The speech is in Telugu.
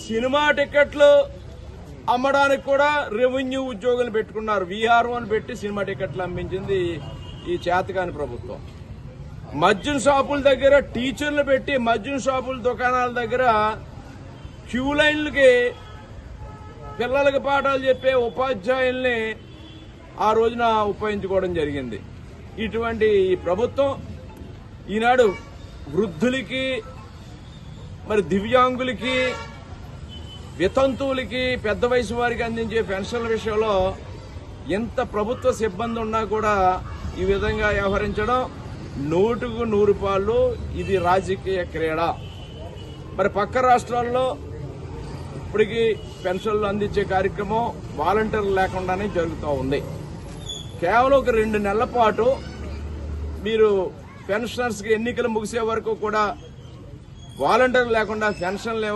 సినిమా టికెట్లు అమ్మడానికి కూడా రెవెన్యూ ఉద్యోగులు పెట్టుకున్నారు. వీఆర్ఓ అని పెట్టి సినిమా టికెట్లు అమ్మించింది ఈ చేతకాని ప్రభుత్వం. మద్యం షాపుల దగ్గర టీచర్లు పెట్టి మద్యం షాపుల దుకాణాల దగ్గర క్యూ లైన్లకి పిల్లలకి పాఠాలు చెప్పే ఉపాధ్యాయుల్ని ఆ రోజున ఉపయోగించుకోవడం జరిగింది. ఇటువంటి ఈ ప్రభుత్వం ఈనాడు వృద్ధులకి, మరి దివ్యాంగులకి, వితంతువులకి, పెద్ద వయసు వారికి అందించే పెన్షన్ల విషయంలో ఎంత ప్రభుత్వ సిబ్బంది ఉన్నా కూడా ఈ విధంగా వ్యవహరించడం 100కు 100 పాళ్ళు ఇది రాజకీయ క్రీడ. మరి పక్క రాష్ట్రాల్లో ఇప్పటికీ పెన్షన్లు అందించే కార్యక్రమం వాలంటీర్లు లేకుండానే జరుగుతూ ఉంది. కేవలం ఒక 2 నెలల పాటు మీరు పెన్షనర్స్కి ఎన్నికలు ముగిసే వరకు కూడా వాలంటీర్లు లేకుండా పెన్షన్లు